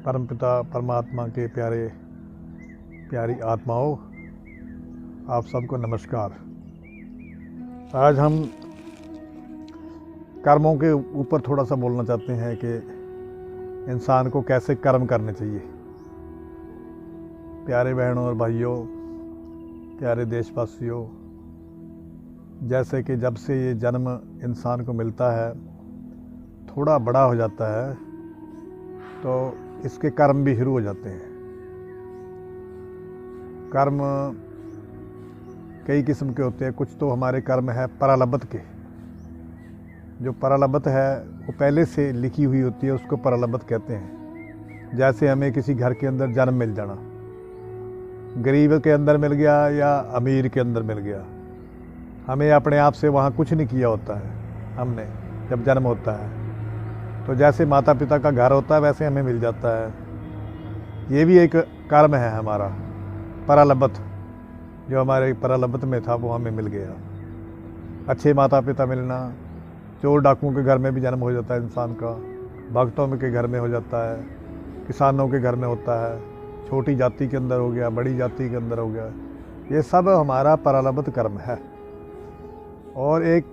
परमपिता परमात्मा के प्यारी आत्माओं, आप सबको नमस्कार। आज हम कर्मों के ऊपर थोड़ा सा बोलना चाहते हैं कि इंसान को कैसे कर्म करने चाहिए। प्यारे बहनों और भाइयों, प्यारे देशवासियों, जैसे कि जब से ये जन्म इंसान को मिलता है, थोड़ा बड़ा हो जाता है तो इसके कर्म भी शुरू हो जाते हैं। कर्म कई किस्म के होते हैं। कुछ तो हमारे कर्म है परालब्ध के। जो परालब्ध है वो पहले से लिखी हुई होती है, उसको परालब्ध कहते हैं। जैसे हमें किसी घर के अंदर जन्म मिल जाना, गरीब के अंदर मिल गया या अमीर के अंदर मिल गया, हमें अपने आप से वहाँ कुछ नहीं किया होता है। हमने जब जन्म होता है तो जैसे माता पिता का घर होता है वैसे हमें मिल जाता है। ये भी एक कर्म है हमारा परालब्ध। जो हमारे परालब्ध में था वो हमें मिल गया। अच्छे माता पिता मिलना, चोर डाकुओं के घर में भी जन्म हो जाता है इंसान का, भक्तों के घर में हो जाता है, किसानों के घर में होता है, छोटी जाति के अंदर हो गया, बड़ी जाति के अंदर हो गया। ये सब हमारा परालब्ध कर्म है। और एक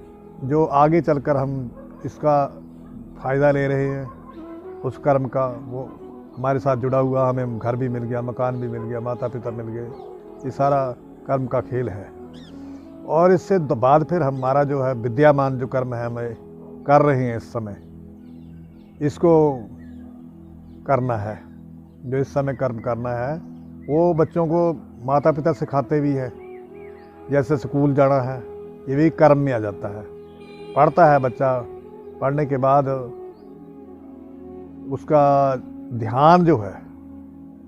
जो आगे चलकर हम इसका फ़ायदा ले रहे हैं उस कर्म का, वो हमारे साथ जुड़ा हुआ, हमें घर भी मिल गया, मकान भी मिल गया, माता पिता मिल गए। ये सारा कर्म का खेल है। और इससे बाद फिर हमारा जो है विद्यमान जो कर्म है हमें कर रहे हैं इस समय, इसको करना है। जो इस समय कर्म करना है वो बच्चों को माता पिता सिखाते भी है। जैसे स्कूल जाना है, ये भी कर्म में आ जाता है। पढ़ता है बच्चा, पढ़ने के बाद उसका ध्यान जो है,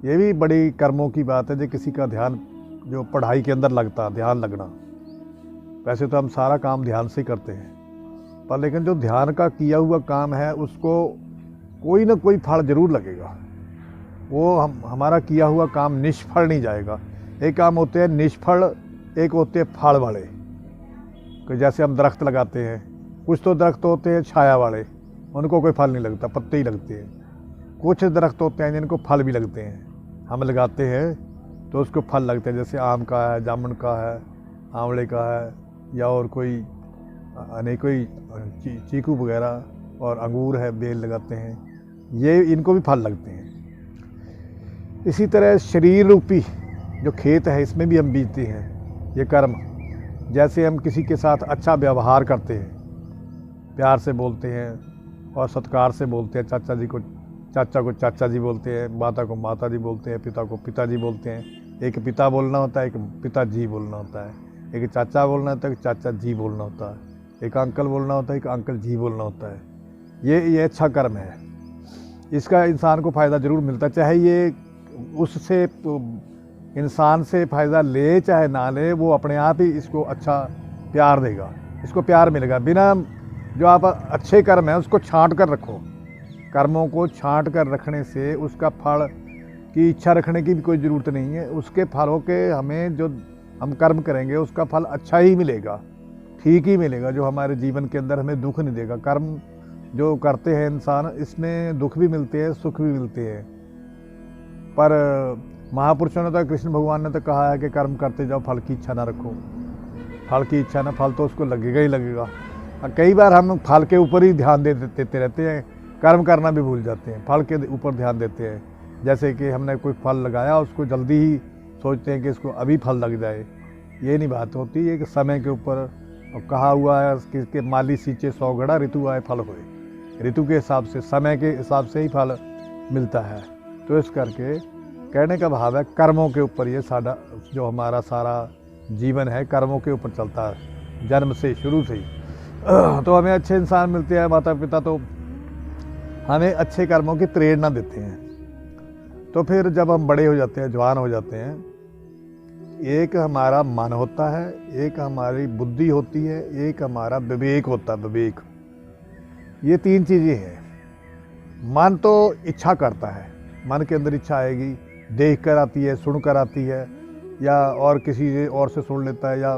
ये भी बड़ी कर्मों की बात है। जो किसी का ध्यान जो पढ़ाई के अंदर लगता, ध्यान लगना, वैसे तो हम सारा काम ध्यान से करते हैं, पर लेकिन जो ध्यान का किया हुआ काम है उसको कोई ना कोई फल जरूर लगेगा। वो हमारा किया हुआ काम निष्फल नहीं जाएगा। एक काम होते हैं निष्फल, एक होते हैं फल वाले। कि जैसे हम दरख्त लगाते हैं, कुछ तो दरख्त होते हैं छाया वाले, उनको कोई फल नहीं लगता, पत्ते ही लगते हैं। कुछ दरख्त होते हैं जिनको फल भी लगते हैं, हम लगाते हैं तो उसको फल लगते हैं। जैसे आम का है, जामुन का है, आंवले का है, या और कोई अनेकों चीकू वगैरह, और अंगूर है, बेल लगाते हैं, ये इनको भी फल लगते हैं। इसी तरह शरीर रूपी जो खेत है, इसमें भी हम बीजते हैं ये कर्म। जैसे हम किसी के साथ अच्छा व्यवहार करते हैं, प्यार से बोलते हैं और सत्कार से बोलते हैं। चाचा को चाचा जी बोलते हैं, माता को माता जी बोलते हैं, पिता को पिताजी बोलते हैं। एक पिता बोलना होता है, एक पिताजी बोलना होता है, एक चाचा बोलना होता है, एक चाचा जी बोलना होता है, एक अंकल बोलना होता है, एक अंकल जी बोलना होता है। ये अच्छा कर्म है। इसका इंसान को फ़ायदा ज़रूर मिलता है, चाहे ये उससे इंसान से फ़ायदा ले चाहे ना ले, वो अपने आप ही इसको अच्छा प्यार देगा, इसको प्यार मिलेगा। बिना जो आप अच्छे कर्म है उसको छांट कर रखो, कर्मों को छांट कर रखने से उसका फल की इच्छा रखने की भी कोई ज़रूरत नहीं है। उसके फलों के हमें जो हम कर्म करेंगे उसका फल अच्छा ही मिलेगा, ठीक ही मिलेगा, जो हमारे जीवन के अंदर हमें दुख नहीं देगा। कर्म जो करते हैं इंसान, इसमें दुख भी मिलते हैं, सुख भी मिलते हैं। पर महापुरुषों ने तो, कृष्ण भगवान ने तो कहा है कि कर्म करते जाओ, फल की इच्छा ना रखो। फल की इच्छा ना, फल तो उसको लगेगा ही लगेगा। कई बार हम फल के ऊपर ही ध्यान देते रहते हैं, कर्म करना भी भूल जाते हैं, फल के ऊपर ध्यान देते हैं। जैसे कि हमने कोई फल लगाया, उसको जल्दी ही सोचते हैं कि इसको अभी फल लग जाए। ये नहीं बात होती है कि समय के ऊपर कहा हुआ है कि माली सींचे 100 घड़ा, ऋतु आए फल होए। ऋतु के हिसाब से, समय के हिसाब से ही फल मिलता है। तो इस करके कहने का भाव है, कर्मों के ऊपर ये सारा जो हमारा सारा जीवन है कर्मों के ऊपर चलता है, जन्म से, शुरू से ही। तो हमें अच्छे इंसान मिलते हैं, माता पिता तो हमें अच्छे कर्मों की प्रेरणा देते हैं। तो फिर जब हम बड़े हो जाते हैं, जवान हो जाते हैं, एक हमारा मन होता है, एक हमारी बुद्धि होती है, एक हमारा विवेक होता है। विवेक, ये तीन चीज़ें हैं। मन तो इच्छा करता है, मन के अंदर इच्छा आएगी, देख कर आती है, सुन कर आती है, या और किसी और से सुन लेता है, या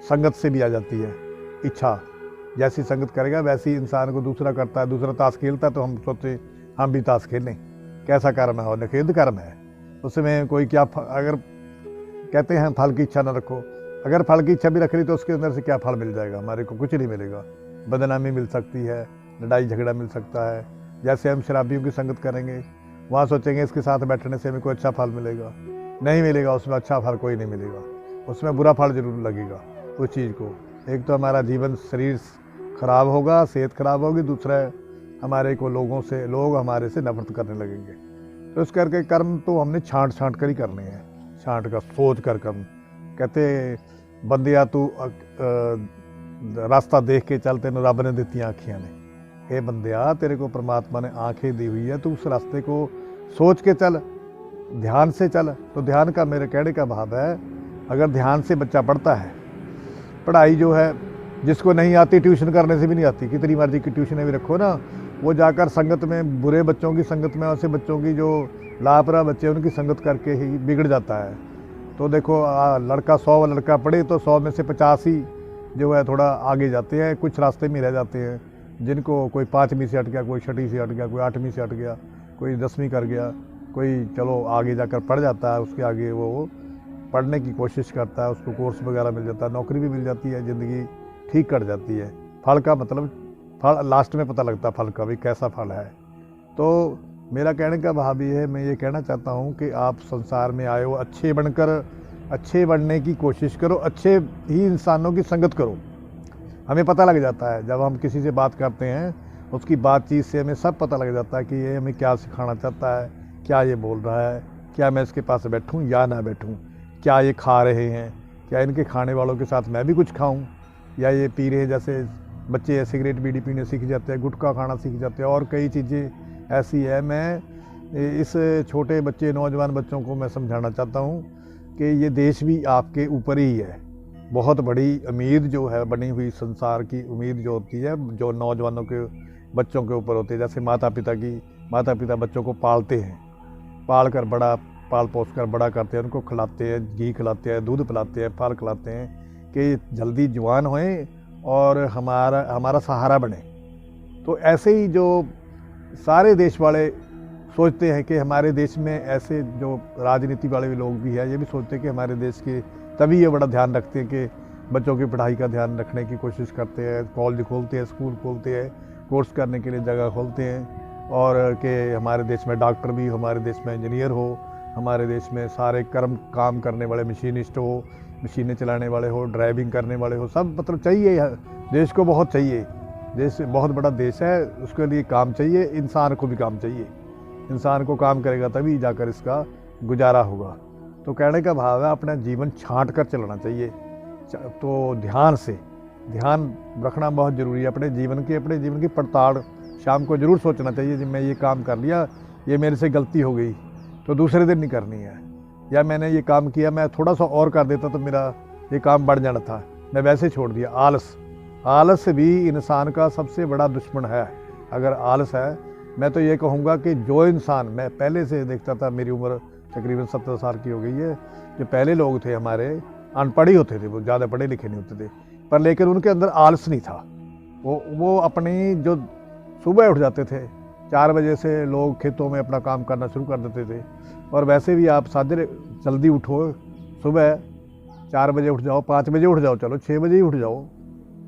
संगत से भी आ जाती है इच्छा। जैसी संगत करेगा वैसी इंसान को दूसरा करता है। दूसरा ताश खेलता है तो हम सोचते हम भी ताश खेलें, कैसा कर्म है, और निषेध कर्म है, उसमें कोई क्या अगर कहते हैं फल की इच्छा न रखो, अगर फल की इच्छा भी रख रही तो उसके अंदर से क्या फल मिल जाएगा, हमारे को कुछ नहीं मिलेगा। बदनामी मिल सकती है, लड़ाई झगड़ा मिल सकता है। जैसे हम शराबियों की संगत करेंगे, वहाँ सोचेंगे इसके साथ बैठने से हमें कोई अच्छा फल मिलेगा, नहीं मिलेगा, उसमें अच्छा फल कोई नहीं मिलेगा, उसमें बुरा फल जरूर लगेगा उस चीज़ को। एक तो हमारा जीवन शरीर खराब होगा, सेहत खराब होगी, दूसरा हमारे को लोग हमारे से नफरत करने लगेंगे। तो इस करके कर्म तो हमने छांट कर ही करने हैं, छांट कर सोच कर कर्म। कहते बंदिया तू रास्ता देख के चल, तेन रब ने दित्ती आँखियाँ ने। हे बंदिया, तेरे को परमात्मा ने आंखें दी हुई है, तू उस रास्ते को सोच के चल, ध्यान से चल। तो ध्यान का मेरे कहने का भाव है, अगर ध्यान से बच्चा पढ़ता है, पढ़ाई जो है जिसको नहीं आती ट्यूशन करने से भी नहीं आती, कितनी मर्जी की ट्यूशन भी रखो ना, वो जाकर संगत में, बुरे बच्चों की संगत में, ऐसे बच्चों की जो लापरवाह बच्चे उनकी संगत करके ही बिगड़ जाता है। तो देखो लड़का 100 लड़का पढ़े तो 100 में से 50 ही जो है थोड़ा आगे जाते हैं, कुछ रास्ते में रह जाते हैं, जिनको कोई 5वीं से हट गया, कोई 6वीं से हट गया, कोई 8वीं से हट गया, कोई 10वीं कर गया, कोई चलो आगे जाकर पढ़ जाता है, उसके आगे वो पढ़ने की कोशिश करता है, उसको कोर्स वगैरह मिल जाता है, नौकरी भी मिल जाती है, ज़िंदगी ठीक कट जाती है। फल का मतलब फल लास्ट में पता लगता है, फल का भी कैसा फल है। तो मेरा कहने का भाव ये है, मैं ये कहना चाहता हूँ कि आप संसार में आए हो अच्छे बनकर, अच्छे बनने की कोशिश करो, अच्छे ही इंसानों की संगत करो। हमें पता लग जाता है जब हम किसी से बात करते हैं, उसकी बातचीत से हमें सब पता लग जाता है कि ये हमें क्या सिखाना चाहता है, क्या ये बोल रहा है, क्या मैं इसके पास बैठूं या ना बैठूं, क्या ये खा रहे हैं, क्या इनके खाने वालों के साथ मैं भी कुछ खाऊं, या ये पी रहे हैं। जैसे बच्चे सिगरेट बीड़ी पीने सीख जाते हैं, गुटखा खाना सीख जाते हैं, और कई चीज़ें ऐसी है। मैं इस छोटे बच्चे, नौजवान बच्चों को मैं समझाना चाहता हूँ कि ये देश भी आपके ऊपर ही है। बहुत बड़ी उम्मीद जो है बनी हुई, संसार की उम्मीद जो होती है, जो नौजवानों के बच्चों के ऊपर होती है। जैसे माता पिता बच्चों को पालते हैं, पाल पोस कर बड़ा करते हैं, उनको खिलाते हैं, घी खिलाते हैं, दूध पिलाते हैं, फल खिलाते हैं कि जल्दी जवान होएं और हमारा सहारा बने। तो ऐसे ही जो सारे देश वाले सोचते हैं कि हमारे देश में ऐसे जो राजनीति वाले भी लोग भी हैं, ये भी सोचते हैं कि हमारे देश के, तभी ये बड़ा ध्यान रखते हैं कि बच्चों की पढ़ाई का ध्यान रखने की कोशिश करते हैं, कॉलेज खोलते हैं, स्कूल खोलते हैं, कोर्स करने के लिए जगह खोलते हैं, और कि हमारे देश में डॉक्टर भी हो, हमारे देश में इंजीनियर हो, हमारे देश में सारे काम करने वाले मशीनिस्ट हो, मशीनें चलाने वाले हो, ड्राइविंग करने वाले हो, सब मतलब चाहिए। देश को बहुत चाहिए, देश बहुत बड़ा देश है, उसके लिए काम चाहिए, इंसान को भी काम चाहिए। इंसान को काम करेगा तभी जाकर इसका गुजारा होगा। तो कहने का भाव है, अपना जीवन छांट कर चलना चाहिए। तो ध्यान रखना बहुत ज़रूरी है। अपने जीवन की पड़ताल शाम को ज़रूर सोचना चाहिए कि मैं ये काम कर लिया, ये मेरे से गलती हो गई तो दूसरे दिन नहीं करनी है, या मैंने ये काम किया, मैं थोड़ा सा और कर देता तो मेरा ये काम बढ़ जाना था, मैं वैसे छोड़ दिया। आलस भी इंसान का सबसे बड़ा दुश्मन है। अगर आलस है, मैं तो ये कहूँगा कि जो इंसान, मैं पहले से देखता था, मेरी उम्र तकरीबन 70 साल की हो गई है, जो पहले लोग थे हमारे अनपढ़ ही होते थे, वो ज़्यादा पढ़े लिखे नहीं होते थे, पर लेकिन उनके अंदर आलस नहीं था। वो अपनी जो सुबह उठ जाते थे 4 बजे से, लोग खेतों में अपना काम करना शुरू कर देते थे। और वैसे भी आप साजरे जल्दी उठो, सुबह 4 बजे उठ जाओ, 5 बजे उठ जाओ, चलो 6 बजे ही उठ जाओ,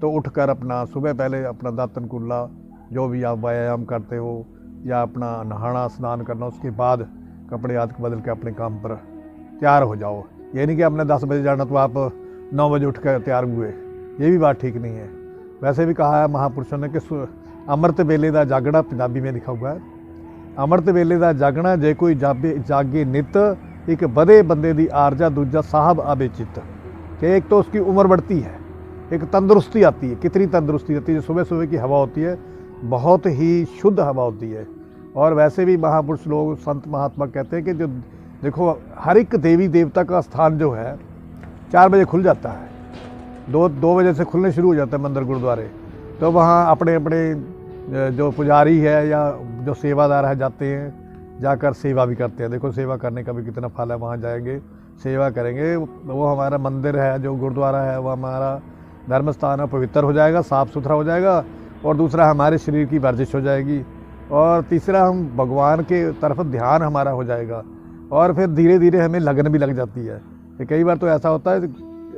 तो उठकर अपना सुबह पहले अपना दातन कुल्ला, जो भी आप व्यायाम करते हो, या अपना नहाना स्नान करना, उसके बाद कपड़े हाथ बदल के अपने काम पर तैयार हो जाओ। ये नहीं कि आपने 10 बजे जाना तो आप 9 बजे उठ कर तैयार हुए, ये भी बात ठीक नहीं है। वैसे भी कहा है महापुरुषों ने कि अमृत वेले दा जागना, पंजाबी में लिखा हुआ है, अमृत वेले दा जागना जे कोई जागे नित, एक बदे बंदे दी आरजा, दूजा साहब आबे चित। कि एक तो उसकी उम्र बढ़ती है, एक तंदुरुस्ती आती है। कितनी तंदुरुस्ती आती है, सुबह सुबह की हवा होती है, बहुत ही शुद्ध हवा होती है। और वैसे भी महापुरुष लोग, संत महात्मा कहते हैं कि जो देखो, हर एक देवी देवता का स्थान जो है 4 बजे खुल जाता है, 2 बजे से खुलने शुरू हो जाता है मंदिर गुरुद्वारे। तो वहाँ अपने अपने जो पुजारी है या जो सेवादार है जाते हैं, जाकर सेवा भी करते हैं। देखो सेवा करने का भी कितना फल है, वहाँ जाएंगे सेवा करेंगे, वो हमारा मंदिर है, जो गुरुद्वारा है, वो हमारा धर्म स्थान है, पवित्र हो जाएगा, साफ़ सुथरा हो जाएगा। और दूसरा, हमारे शरीर की वर्जिश हो जाएगी, और तीसरा हम भगवान के तरफ ध्यान हमारा हो जाएगा, और फिर धीरे धीरे हमें लगन भी लग जाती है। कि कई बार तो ऐसा होता है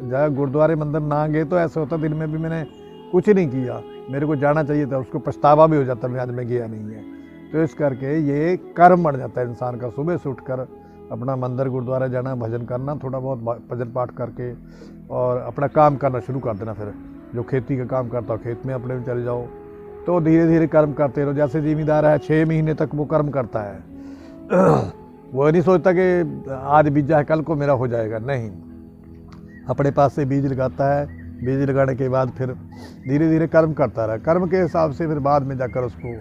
जहाँ गुरुद्वारे मंदिर ना गए तो ऐसा होता दिन में भी मैंने कुछ नहीं किया, मेरे को जाना चाहिए था, उसको पछतावा भी हो जाता है आज मैं गया नहीं है। तो इस करके ये कर्म बन जाता है इंसान का, सुबह से उठकर अपना मंदिर गुरुद्वारा जाना, भजन करना, थोड़ा बहुत भजन पाठ करके और अपना काम करना शुरू कर देना। फिर जो खेती का काम करता हो खेत में अपने में चले जाओ, तो धीरे धीरे कर्म करते रहो। जैसे जिम्मेदार है 6 महीने तक वो कर्म करता है, वो नहीं सोचता कि आज बीजा है कल को मेरा हो जाएगा, नहीं, अपने पास से बीज लगाता है, बीज लगाने के बाद फिर धीरे धीरे कर्म करता रहा, कर्म के हिसाब से फिर बाद में जाकर उसको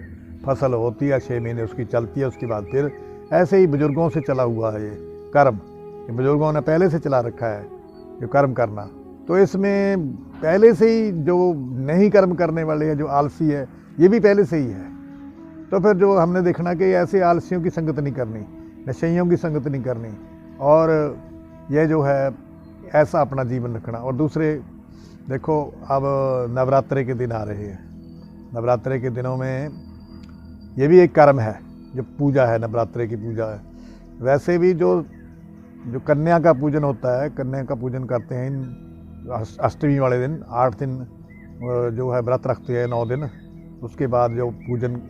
फसल होती है, 6 महीने उसकी चलती है, उसके बाद फिर ऐसे ही बुजुर्गों से चला हुआ है ये कर्म, ये बुजुर्गों ने पहले से चला रखा है जो कर्म करना। तो इसमें पहले से ही जो नहीं कर्म करने वाले हैं, जो आलसी है, ये भी पहले से ही है। तो फिर जो हमने देखना कि ऐसे आलसियों की संगत नहीं करनी, नशेइयों की संगत नहीं करनी, और ये जो है ऐसा अपना जीवन रखना। और दूसरे देखो, अब नवरात्रे के दिन आ रहे हैं, नवरात्रे के दिनों में ये भी एक कर्म है, जो पूजा है, नवरात्रे की पूजा है। वैसे भी जो कन्या का पूजन होता है, कन्या का पूजन करते हैं अष्टमी वाले दिन, 8 दिन जो है व्रत रखते हैं, 9 दिन, उसके बाद जो पूजन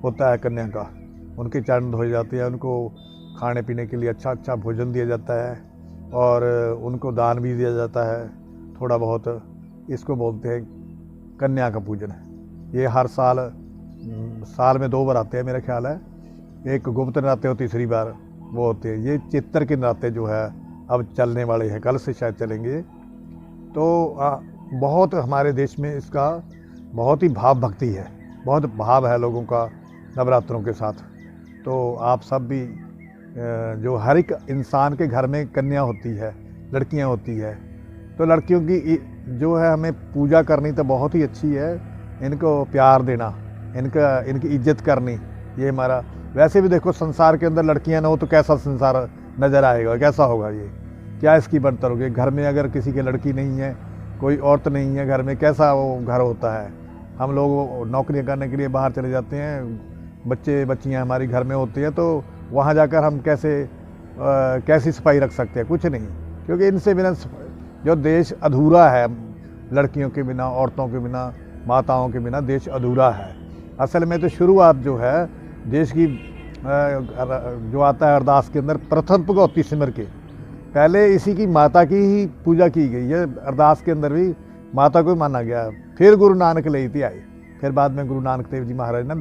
होता है कन्या का, उनके चरण धोए जाते हैं, उनको खाने पीने के लिए अच्छा अच्छा भोजन दिया जाता है, और उनको दान भी दिया जाता है थोड़ा बहुत। इसको बोलते हैं कन्या का पूजन। ये हर साल में 2 बार आते हैं मेरा ख्याल है, एक गुप्त नराते और तीसरी बार वो होते हैं। ये चित्तर के नराते जो है अब चलने वाले हैं, कल से शायद चलेंगे। तो बहुत हमारे देश में इसका बहुत ही भाव भक्ति है, बहुत भाव है लोगों का नवरात्रों के साथ। तो आप सब भी जो हर एक इंसान के घर में कन्या होती है, लड़कियां होती है, तो लड़कियों की जो है हमें पूजा करनी तो बहुत ही अच्छी है, इनको प्यार देना, इनकी इज्जत करनी, ये हमारा। वैसे भी देखो संसार के अंदर लड़कियां ना हो तो कैसा संसार नज़र आएगा, कैसा होगा, ये क्या इसकी बनतर होगी। घर में अगर किसी की लड़की नहीं है, कोई औरत नहीं है घर में, कैसा वो घर होता है। हम लोग नौकरियां करने के लिए बाहर चले जाते हैं, बच्चे बच्चियां हमारी घर में होती है, तो वहाँ जाकर हम कैसी सफाई रख सकते हैं, कुछ नहीं, क्योंकि इनसे बिना जो देश अधूरा है, लड़कियों के बिना, औरतों के बिना, माताओं के बिना देश अधूरा है। असल में तो शुरुआत जो है देश की जो आता है अरदास के अंदर, प्रथम भगवती सिमर के पहले इसी की माता की ही पूजा की गई है। अरदास के अंदर भी माता को ही माना गया। फिर गुरु नानक लेती आई, फिर बाद में गुरु नानक देव जी महाराज ने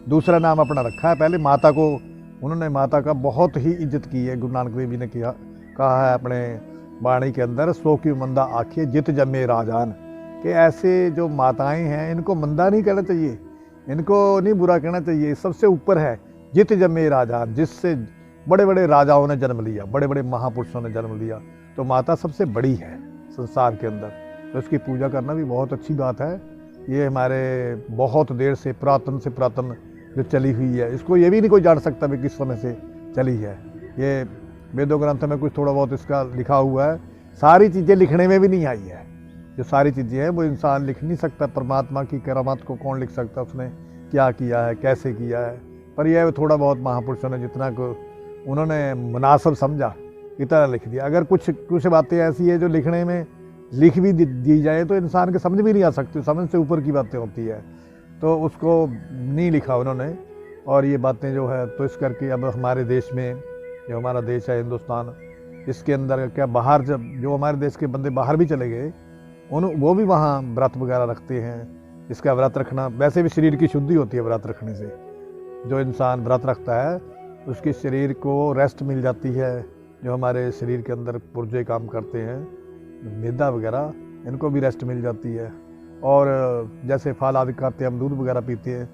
दूसरा नाम अपना रखा है। पहले माता को उन्होंने, माता का बहुत ही इज्जत की है। गुरु नानक देव जी ने कहा है अपने वाणी के अंदर, सो क्यों मंदा आखिए जित जमे राजान, कि ऐसे जो माताएं हैं इनको मंदा नहीं कहना चाहिए, इनको नहीं बुरा कहना चाहिए। सबसे ऊपर है जित जमे राजान, जिससे बड़े बड़े राजाओं ने जन्म लिया, बड़े बड़े महापुरुषों ने जन्म लिया। तो माता सबसे बड़ी है संसार के अंदर, तो उसकी पूजा करना भी बहुत अच्छी बात है। ये हमारे बहुत देर से पुरातन जो चली हुई है, इसको ये भी नहीं कोई जान सकता भी किस समय से चली है। ये वेदों ग्रंथ में कुछ थोड़ा बहुत इसका लिखा हुआ है, सारी चीज़ें लिखने में भी नहीं आई है। जो सारी चीज़ें हैं वो इंसान लिख नहीं सकता। परमात्मा की करामात को कौन लिख सकता, उसने क्या किया है, कैसे किया है। पर यह थोड़ा बहुत महापुरुषों ने जितना को उन्होंने मुनासिब समझा इतना लिख दिया। अगर कुछ बातें ऐसी है जो लिखने में लिख भी दी जाए तो इंसान के समझ भी नहीं आ सकती, समझ से ऊपर की बातें होती है, तो उसको नहीं लिखा उन्होंने। और ये बातें जो है, तो इस करके अब हमारे देश में, जो हमारा देश है हिंदुस्तान, इसके अंदर क्या बाहर जो हमारे देश के बंदे बाहर भी चले गए, वो भी वहाँ व्रत वगैरह रखते हैं। इसका व्रत रखना वैसे भी शरीर की शुद्धि होती है व्रत रखने से। जो इंसान व्रत रखता है उसके शरीर को रेस्ट मिल जाती है। जो हमारे शरीर के अंदर पुर्जे काम करते हैं, मैदा वगैरह, इनको भी रेस्ट मिल जाती है। और जैसे फल आदि खाते हैं, हम दूध वगैरह पीते हैं,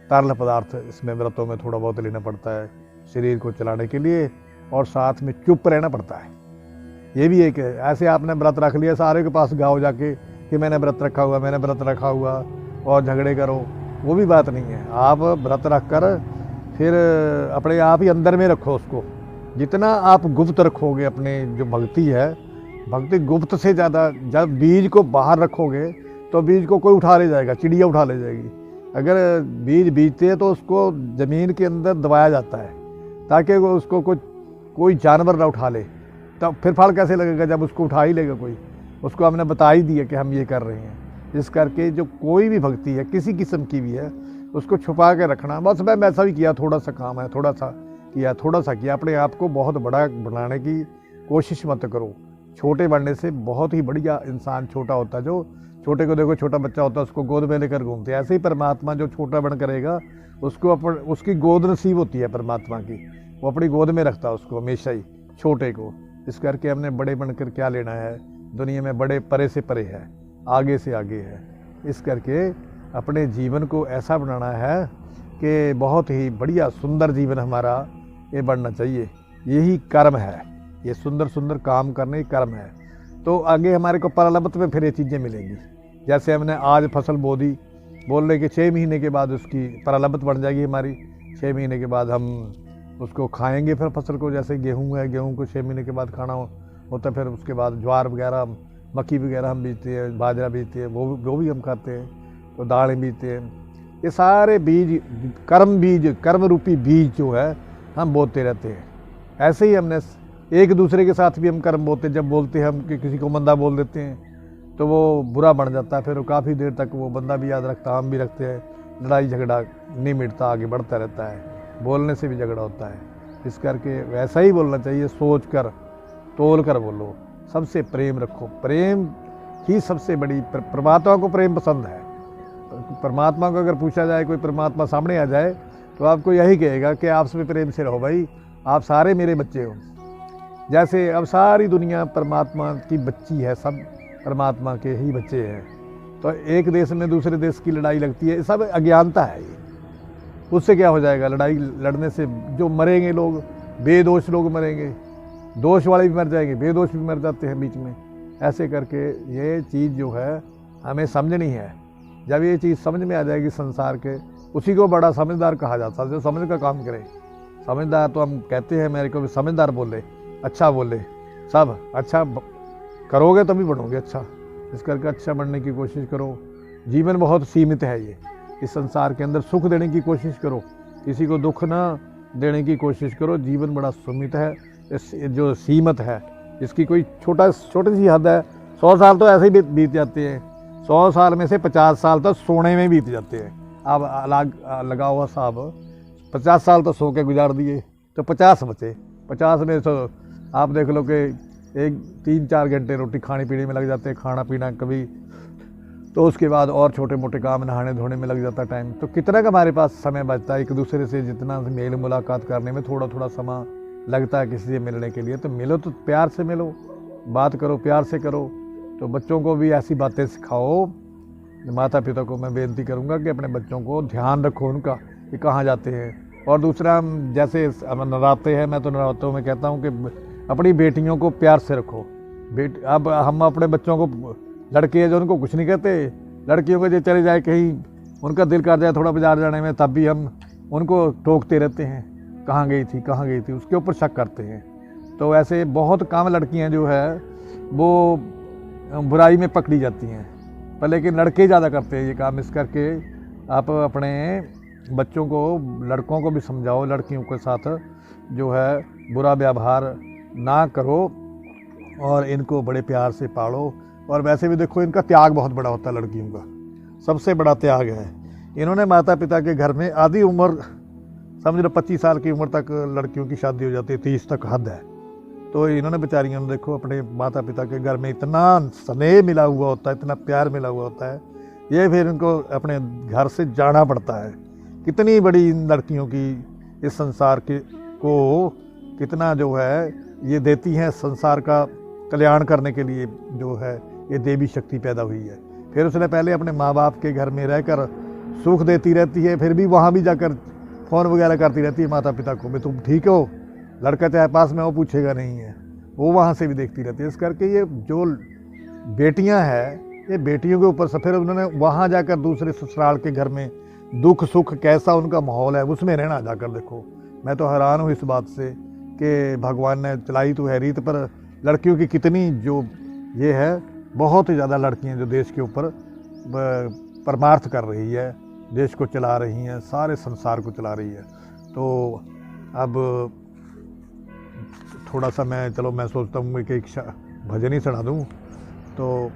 तरल पदार्थ इसमें व्रतों में थोड़ा बहुत लेना पड़ता है शरीर को चलाने के लिए, और साथ में चुप रहना पड़ता है। ये भी एक है। ऐसे आपने व्रत रख लिया, सारे के पास गाओ जाके कि मैंने व्रत रखा हुआ, मैंने व्रत रखा हुआ, और झगड़े करो, वो भी बात नहीं है। आप व्रत रख कर फिर अपने आप ही अंदर में रखो उसको। जितना आप गुप्त रखोगे अपने जो भक्ति है, भक्ति गुप्त से ज़्यादा, जब बीज को बाहर रखोगे तो बीज को कोई उठा ले जाएगा, चिड़िया उठा ले जाएगी। अगर बीज बीजते हैं तो उसको ज़मीन के अंदर दबाया जाता है ताकि वो उसको कोई जानवर ना उठा ले, तब फिर फल कैसे लगेगा जब उसको उठा ही लेगा कोई। उसको हमने बता ही दिया कि हम ये कर रहे हैं। इस करके जो कोई भी भक्ति है किसी किस्म की भी है उसको छुपा के रखना। बस मैं ऐसा भी किया, थोड़ा सा काम है, थोड़ा सा किया। अपने आप को बहुत बड़ा बनाने की कोशिश मत करो। छोटे बनने से बहुत ही बढ़िया इंसान छोटा होता है। जो छोटे को देखो, छोटा बच्चा होता है उसको गोद में लेकर घूमते हैं। ऐसे ही परमात्मा जो छोटा बन करेगा उसको उसकी गोद नसीब होती है परमात्मा की, वो अपनी गोद में रखता है उसको हमेशा ही, छोटे को। इस करके हमने बड़े बनकर क्या लेना है, दुनिया में बड़े परे से परे है, आगे से आगे है। इस करके अपने जीवन को ऐसा बनाना है कि बहुत ही बढ़िया सुंदर जीवन हमारा ये बनना चाहिए। यही कर्म है, ये सुंदर सुंदर काम करने की कर्म है। तो आगे हमारे को प्रारब्ध में फिर ये चीज़ें मिलेंगी। जैसे हमने आज फसल बो दी, बोलने के 6 महीने के बाद उसकी प्रारब्ध बन जाएगी हमारी। 6 महीने के बाद हम उसको खाएंगे फिर फसल को। जैसे गेहूँ है, गेहूँ को 6 महीने के बाद खाना होता है। फिर उसके बाद ज्वार वगैरह, मक्की वगैरह हम बीजते हैं, बाजरा बीजते हैं, वो भी हम खाते हैं। तो दालें बीजते हैं। ये सारे बीज कर्म रूपी बीज जो है हम बोते रहते हैं। ऐसे ही हमने एक दूसरे के साथ भी हम कर्म बोते हैं। जब बोलते हैं हम कि किसी को मंदा बोल देते हैं तो वो बुरा बन जाता है। फिर वो काफ़ी देर तक वो बंदा भी याद रखता, हम भी रखते हैं। लड़ाई झगड़ा नहीं मिटता, आगे बढ़ता रहता है। बोलने से भी झगड़ा होता है। इस करके वैसा ही बोलना चाहिए, सोच कर तोल कर बोलो, सबसे प्रेम रखो। प्रेम ही सबसे बड़ी, परमात्मा को प्रेम पसंद है। परमात्मा को अगर पूछा जाए, कोई परमात्मा सामने आ जाए तो आपको यही कहेगा कि आपस में प्रेम से रहो भाई, आप सारे मेरे बच्चे हो। जैसे अब सारी दुनिया परमात्मा की बच्ची है, सब परमात्मा के ही बच्चे हैं। तो एक देश में दूसरे देश की लड़ाई लगती है, सब अज्ञानता है। ये उससे क्या हो जाएगा? लड़ाई लड़ने से जो मरेंगे लोग, बेदोष लोग मरेंगे, दोष वाले भी मर जाएंगे, बेदोष भी मर जाते हैं बीच में। ऐसे करके ये चीज़ जो है हमें समझनी है। जब ये चीज़ समझ में आ जाएगी संसार के, उसी को बड़ा समझदार कहा जाता है, जो समझ का काम करे। समझदार तो हम कहते हैं, मेरे को भी समझदार बोले, अच्छा बोले, सब अच्छा करोगे तभी बनोगे अच्छा। इस करके अच्छा बनने की कोशिश करो। जीवन बहुत सीमित है। ये इस संसार के अंदर सुख देने की कोशिश करो, किसी को दुख ना देने की कोशिश करो। जीवन बड़ा सीमित है, जो सीमित है, इसकी कोई छोटी सी हद है। 100 साल तो ऐसे ही बीत जाते हैं। 100 साल में से 50 साल तो सोने में बीत जाते हैं। अब अलग लगा हुआ साहब 50 साल तो सो के गुजार दिए, तो 50 बचे। 50 में तो आप देख लो कि 3-4 घंटे रोटी खाने पीने में लग जाते हैं, खाना पीना कभी, तो उसके बाद और छोटे मोटे काम नहाने धोने में लग जाता टाइम। तो कितना का हमारे पास समय बचता है? एक दूसरे से जितना मेल मुलाकात करने में थोड़ा थोड़ा समय लगता है किसी से मिलने के लिए। तो मिलो तो प्यार से मिलो, बात करो, प्यार से करो। तो बच्चों को भी ऐसी बातें सिखाओ। माता पिता को मैं बेनती करूंगा कि अपने बच्चों को ध्यान रखो उनका, कि कहाँ जाते हैं। और दूसरा, हम जैसे नराते हैं, मैं तो नरातों में कहता हूँ कि अपनी बेटियों को प्यार से रखो। अब हम अपने बच्चों को, लड़के हैं जो उनको कुछ नहीं कहते, लड़कियों को जो चले जाए कहीं, उनका दिल कर जाए थोड़ा बाजार जाने में, तब भी हम उनको टोकते रहते हैं, कहाँ गई थी, उसके ऊपर शक करते हैं। तो ऐसे बहुत कम लड़कियां जो है वो बुराई में पकड़ी जाती हैं, पर लेकिन लड़के ज़्यादा करते हैं ये काम। इस करके आप अपने बच्चों को, लड़कों को भी समझाओ, लड़कियों के साथ जो है बुरा व्यवहार ना करो और इनको बड़े प्यार से पालो। और वैसे भी देखो, इनका त्याग बहुत बड़ा होता है, लड़कियों का सबसे बड़ा त्याग है। इन्होंने माता पिता के घर में आधी उम्र, समझ लो 25 साल की उम्र तक लड़कियों की शादी हो जाती है, 30 तक हद है। तो इन्होंने बेचारियों ने देखो अपने माता पिता के घर में इतना स्नेह मिला हुआ होता है, इतना प्यार मिला हुआ होता है, ये फिर इनको अपने घर से जाना पड़ता है। कितनी बड़ी इन लड़कियों की इस संसार को कितना जो है ये देती हैं, संसार का कल्याण करने के लिए जो है ये देवी शक्ति पैदा हुई है। फिर उसने पहले अपने माँ बाप के घर में रहकर सुख देती रहती है, फिर भी वहाँ भी जाकर फ़ोन वगैरह करती रहती है माता पिता को, भाई तुम ठीक हो। लड़का चाहे पास में वो पूछेगा नहीं है, वो वहाँ से भी देखती रहती है। इस करके ये जो बेटियाँ हैं, ये बेटियों के ऊपर से फिर उन्होंने वहाँ जाकर दूसरे ससुराल के घर में दुख सुख कैसा उनका माहौल है उसमें रहना जाकर देखो। मैं तो हैरान हूँ इस बात से कि भगवान ने चलाई तो है रीत, पर लड़कियों की कितनी जो ये है, बहुत ही ज़्यादा लड़कियाँ जो देश के ऊपर परमार्थ कर रही है, देश को चला रही हैं, सारे संसार को चला रही है। तो अब थोड़ा सा मैं सोचता हूँ कि एक भजन ही सुना दूँ। तो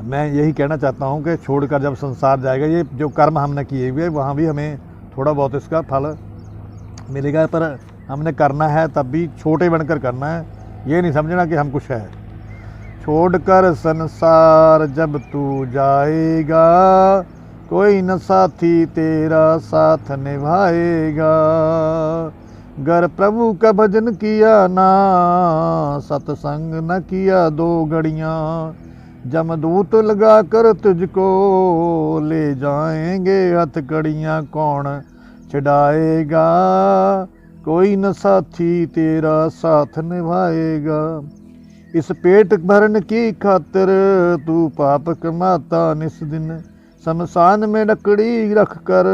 मैं यही कहना चाहता हूँ कि छोड़कर जब संसार जाएगा, ये जो कर्म हमने किए हुए वहाँ भी हमें थोड़ा बहुत इसका फल मिलेगा, पर हमने करना है तब भी छोटे बनकर करना है, ये नहीं समझना कि हम कुछ है। छोड़कर संसार जब तू जाएगा, कोई न साथी तेरा साथ निभाएगा। गर प्रभु का भजन किया ना, सत्संग न किया 2 घड़ियाँ, जमदूत लगा कर तुझको ले जाएंगे हथकड़ियाँ। कौन छुड़ाएगा, कोई न साथी तेरा साथ निभाएगा। इस पेट भरन की खातिर तू पाप कमाता निस दिन, शमशान में लकड़ी रख कर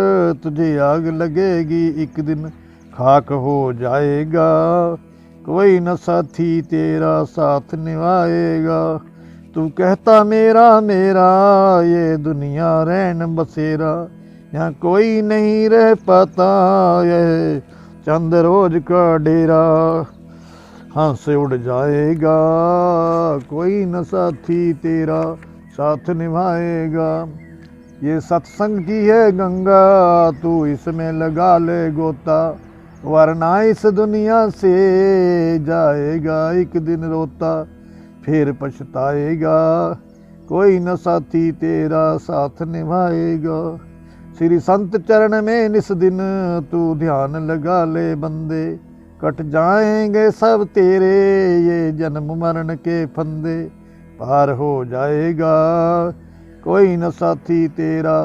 तुझे आग लगेगी एक दिन। खाक हो जाएगा, कोई न साथी तेरा साथ निभाएगा। तू कहता मेरा मेरा, ये दुनिया रहन बसेरा, यहाँ कोई नहीं रह पाता, ये चंद रोज का डेरा। हंस उड़ जाएगा, कोई न साथी तेरा साथ निभाएगा। ये सत्संग की है गंगा, तू इसमें लगा ले गोता, वरना इस दुनिया से जाएगा एक दिन रोता। फिर पछताएगा, कोई न साथी तेरा साथ निभाएगा। श्री संत चरण में निस दिन तू ध्यान लगा ले बंदे, कट जाएंगे सब तेरे ये जन्म मरण के फंदे। पार हो जाएगा, कोई न साथी तेरा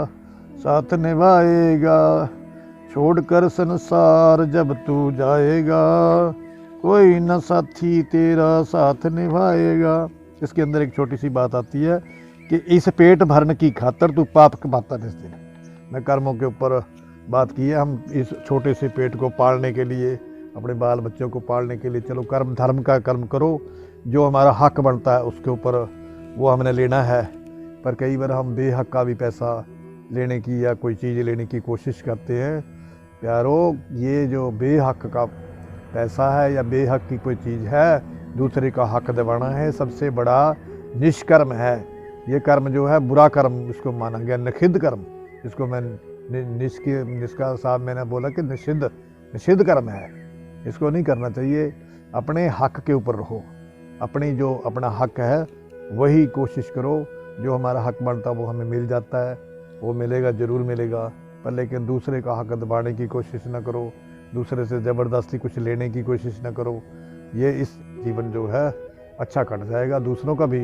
साथ निभाएगा। छोड़कर संसार जब तू जाएगा, कोई न साथी तेरा साथ निभाएगा। इसके अंदर एक छोटी सी बात आती है कि इस पेट भरने की खातर तू पाप कमाता निस दिन। मैं कर्मों के ऊपर बात की है। हम इस छोटे से पेट को पालने के लिए, अपने बाल बच्चों को पालने के लिए, चलो कर्म धर्म का कर्म करो, जो हमारा हक बनता है उसके ऊपर वो हमने लेना है। पर कई बार हम बेहक का भी पैसा लेने की या कोई चीज़ लेने की कोशिश करते हैं। प्यारो, ये जो बेहक का पैसा है या बेहक की कोई चीज़ है, दूसरे का हक दबाना है, सबसे बड़ा निष्कर्म है। ये कर्म जो है बुरा कर्म इसको माना गया, निषिद्ध कर्म। इसको मैं निष्का साहब मैंने बोला कि निषिद्ध कर्म है, इसको नहीं करना चाहिए। अपने हक के ऊपर रहो, अपनी जो अपना हक है वही कोशिश करो। जो हमारा हक बनता वो हमें मिल जाता है, वो मिलेगा, ज़रूर मिलेगा। पर लेकिन दूसरे का हक दबाने की कोशिश ना करो, दूसरे से ज़बरदस्ती कुछ लेने की कोशिश ना करो। ये इस जीवन जो है अच्छा कट जाएगा, दूसरों का भी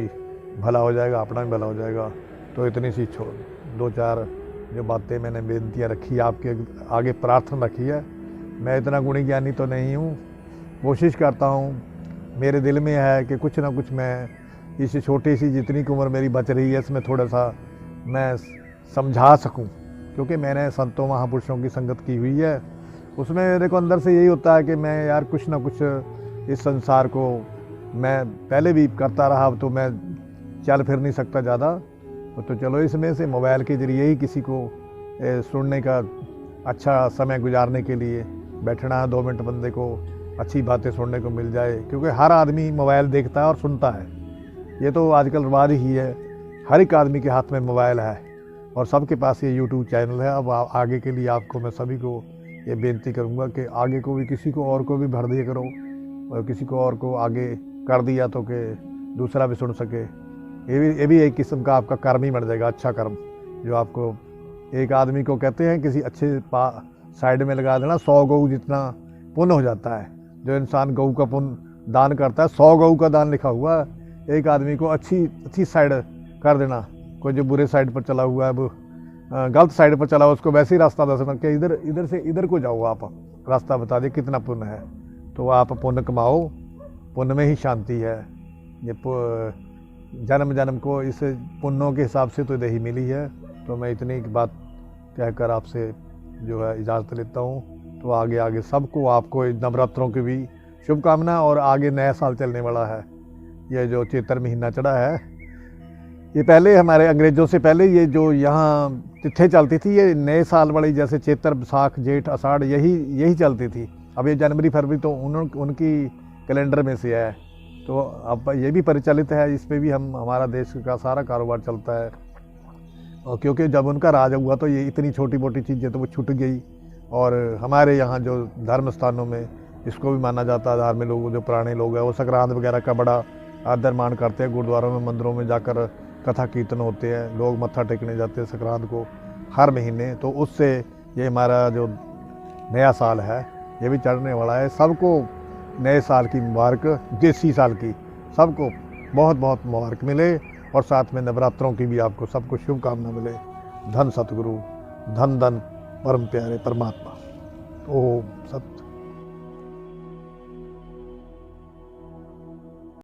भला हो जाएगा, अपना भी भला हो जाएगा। तो इतनी सी 2-4 जो बातें मैंने बेनतियाँ रखी, आपके आगे प्रार्थना रखी है। मैं इतना गुणी ज्ञानी तो नहीं हूँ, कोशिश करता हूँ, मेरे दिल में है कि कुछ ना कुछ मैं इस छोटी सी जितनी की उम्र मेरी बच रही है इसमें थोड़ा सा मैं समझा सकूं। क्योंकि मैंने संतों महापुरुषों की संगत की हुई है, उसमें मेरे को अंदर से यही होता है कि मैं यार कुछ ना कुछ इस संसार को मैं पहले भी करता रहा, अब तो मैं चल फिर नहीं सकता ज़्यादा। तो चलो इसमें से मोबाइल के ज़रिए ही किसी को सुनने का अच्छा समय गुजारने के लिए बैठना है, 2 मिनट बंदे को अच्छी बातें सुनने को मिल जाए। क्योंकि हर आदमी मोबाइल देखता है और सुनता है, ये तो आजकल रिवाज ही है। हर एक आदमी के हाथ में मोबाइल है और सबके पास ये यूट्यूब चैनल है। अब आगे के लिए आपको मैं सभी को ये बेनती करूँगा कि आगे को भी किसी को और को भी भर दिया करो, और किसी को और को आगे कर दिया तो कि दूसरा भी सुन सके। ये भी एक किस्म का आपका कर्म ही बन जाएगा, अच्छा कर्म। जो आपको एक आदमी को कहते हैं किसी अच्छे साइड में लगा देना, 100 गऊ जितना पुण्य हो जाता है। जो इंसान गऊ का पुण्य दान करता है, 100 गऊ का दान लिखा हुआ है। एक आदमी को अच्छी साइड कर देना, कोई जो बुरे साइड पर चला हुआ है, वो गलत साइड पर चला हुआ, उसको वैसे ही रास्ता दसना कि इधर से इधर को जाओ, आप रास्ता बता दे, कितना पुण्य है। तो आप पुण्य कमाओ, पुण्य में ही शांति है। ये जन्म जन्म को इस पुण्यों के हिसाब से तो दही मिली है। तो मैं इतनी बात कहकर आपसे जो है इजाज़त लेता हूँ। तो आगे सबको, आपको नवरात्रों की भी शुभकामना। और आगे नया साल चलने वाला है, ये जो चैत्र महीना चढ़ा है, ये पहले हमारे अंग्रेज़ों से पहले ये जो यहाँ तिथि चलती थी, ये नए साल वाली, जैसे चैत्र, बैसाख, जेठ, आषाढ़, यही चलती थी। अब ये जनवरी फरवरी तो उनकी कैलेंडर में से है, तो अब ये भी परिचालित है, इस पे भी हमारा देश का सारा कारोबार चलता है। और क्योंकि जब उनका राज हुआ तो ये इतनी छोटी मोटी चीज़ें तो वो छूट गई, और हमारे यहाँ जो धर्म स्थानों में इसको भी माना जाता है, धार्मिक लोग जो पुराने लोग हैं वो संक्रांत वगैरह का बड़ा आदर मान करते हैं। गुरुद्वारों में, मंदिरों में जाकर कथा कीर्तन होते हैं, लोग मत्था टेकने जाते हैं संक्रांत को हर महीने। तो उससे ये हमारा जो नया साल है ये भी चढ़ने वाला है। सबको नए साल की मुबारक, देसी साल की सबको बहुत बहुत मुबारक मिले, और साथ में नवरात्रों की भी आपको सबको शुभकामना मिले। धन सतगुरु, धन धन परम प्यारे परमात्मा। ओम सत